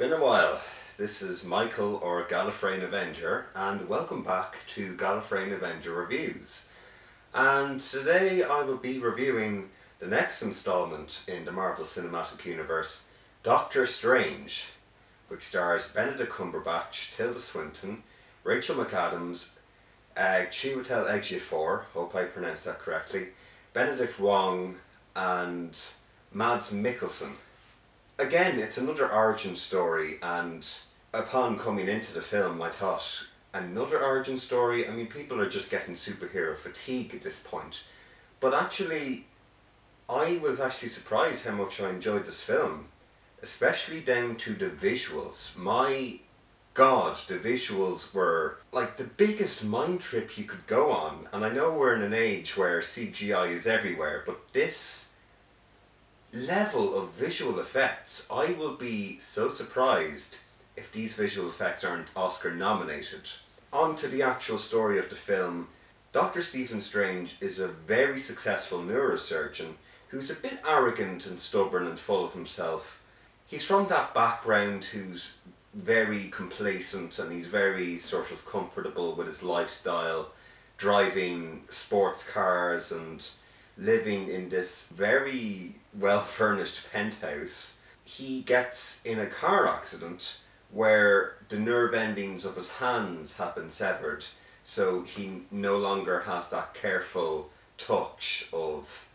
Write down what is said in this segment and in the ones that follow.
Been a while. This is Michael or GallifreyanAvenger, and welcome back to GallifreyanAvenger Reviews. And today I will be reviewing the next installment in the Marvel Cinematic Universe, Doctor Strange, which stars Benedict Cumberbatch, Tilda Swinton, Rachel McAdams, Chiwetel Ejiofor, hope I pronounced that correctly, Benedict Wong, and Mads Mikkelsen. Again, it's another origin story, and upon coming into the film I thought, another origin story? I mean, people are just getting superhero fatigue at this point. But actually, I was actually surprised how much I enjoyed this film, especially down to the visuals. My God, the visuals were like the biggest mind trip you could go on. And I know we're in an age where CGI is everywhere, but this level of visual effects, I will be so surprised if these visual effects aren't Oscar nominated. On to the actual story of the film. Dr. Stephen Strange is a very successful neurosurgeon who's a bit arrogant and stubborn and full of himself. He's from that background who's very complacent, and he's very sort of comfortable with his lifestyle, driving sports cars and living in this very well-furnished penthouse. He gets in a car accident where the nerve endings of his hands have been severed, so he no longer has that careful touch of,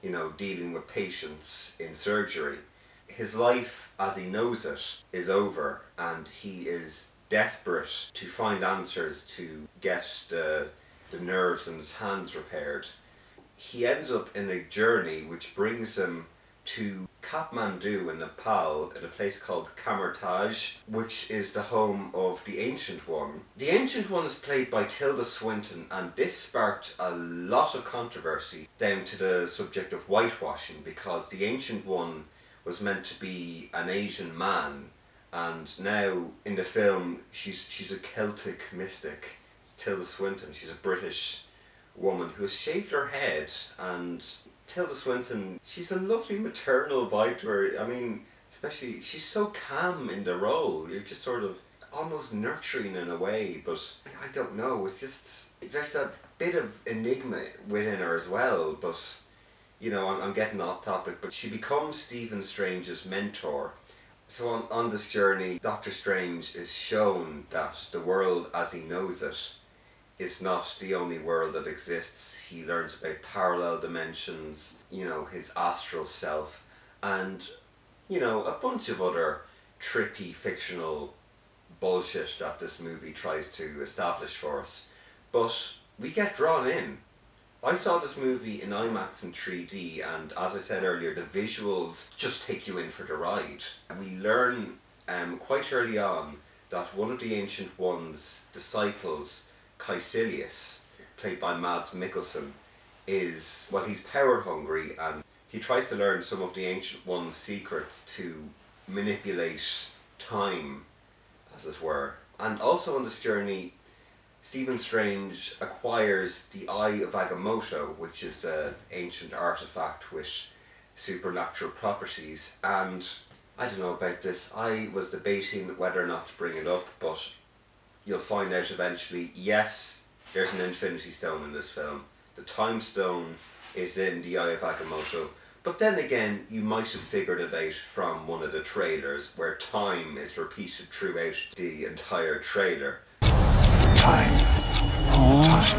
dealing with patients in surgery. His life as he knows it is over, and he is desperate to find answers to get the nerves in his hands repaired. He ends up in a journey which brings him to Kathmandu in Nepal, in a place called Kamartaj, which is the home of the Ancient One. The Ancient One is played by Tilda Swinton, and this sparked a lot of controversy down to the subject of whitewashing, because the Ancient One was meant to be an Asian man, and now in the film she's a Celtic mystic. It's Tilda Swinton. She's a British woman who has shaved her head, and Tilda Swinton, she's a lovely maternal vibe to her. I mean, especially, she's so calm in the role. You're just sort of almost nurturing in a way, but I don't know, it's just, there's that bit of enigma within her as well, but I'm getting off topic, but she becomes Stephen Strange's mentor. So on this journey, Doctor Strange is shown that the world as he knows it is not the only world that exists. He learns about parallel dimensions, his astral self, and, a bunch of other trippy fictional bullshit that this movie tries to establish for us. But we get drawn in. I saw this movie in IMAX in 3D, and as I said earlier, the visuals just take you in for the ride. We learn quite early on that one of the Ancient One's disciples, Caecilius, played by Mads Mikkelsen, he's power hungry, and he tries to learn some of the Ancient One's secrets to manipulate time, as it were. And also on this journey, Stephen Strange acquires the Eye of Agamotto, which is an ancient artifact with supernatural properties. And I don't know about this, I was debating whether or not to bring it up, but you'll find out eventually. Yes, there's an Infinity Stone in this film. The Time Stone is in the Eye of Agamotto. But then again, you might have figured it out from one of the trailers, where time is repeated throughout the entire trailer. Time. Time.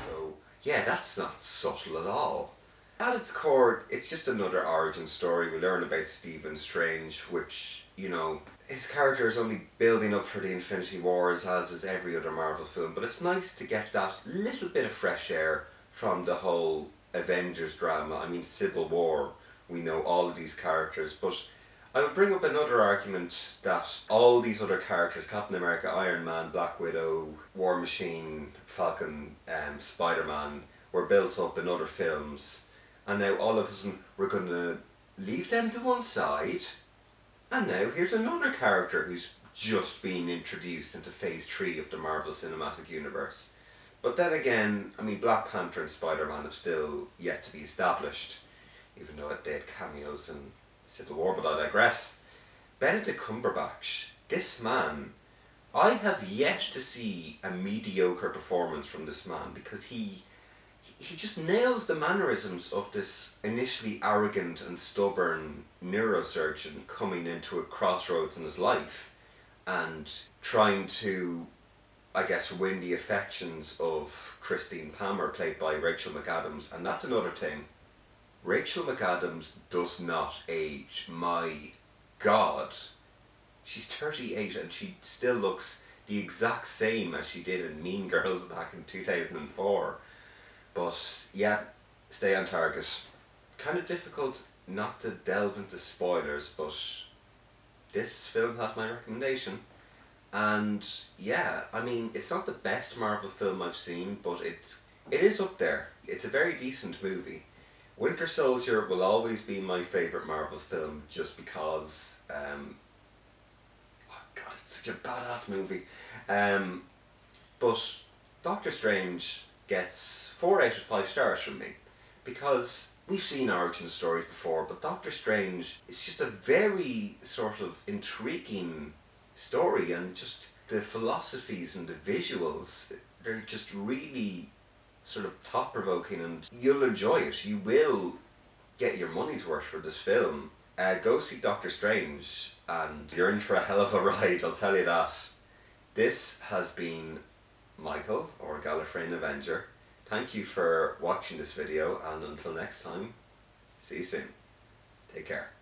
So, yeah, that's not subtle at all. At its core, it's just another origin story. We learn about Stephen Strange, which, his character is only building up for the Infinity Wars, as is every other Marvel film, but it's nice to get that little bit of fresh air from the whole Avengers drama. I mean, Civil War, we know all of these characters, but I would bring up another argument that all these other characters, Captain America, Iron Man, Black Widow, War Machine, Falcon, Spider-Man, were built up in other films, and now all of a sudden we're going to leave them to one side, and now here's another character who's just been introduced into phase 3 of the Marvel Cinematic Universe. But then again, I mean, Black Panther and Spider-Man have still yet to be established, even though they had cameos in Civil War, but I digress. Benedict Cumberbatch, this man, I have yet to see a mediocre performance from this man, because he just nails the mannerisms of this initially arrogant and stubborn neurosurgeon coming into a crossroads in his life and trying to, I guess, win the affections of Christine Palmer, played by Rachel McAdams. And that's another thing. Rachel McAdams does not age. My God. She's 38 and she still looks the exact same as she did in Mean Girls back in 2004. But yeah, stay on target. Kind of difficult not to delve into spoilers, but this film has my recommendation. And yeah, I mean, it's not the best Marvel film I've seen, but it is up there. It's a very decent movie. Winter Soldier will always be my favourite Marvel film, just because, oh God, it's such a badass movie. But Doctor Strange gets 4 out of 5 stars from me, because we've seen origin stories before, but Doctor Strange is just a very sort of intriguing story, and just the philosophies and the visuals, they're just really sort of thought-provoking, and you'll enjoy it. You will get your money's worth for this film. Go see Doctor Strange and you're in for a hell of a ride, I'll tell you that. This has been Michael, or GallifreyanAvenger. Thank you for watching this video, and until next time, see you soon. Take care.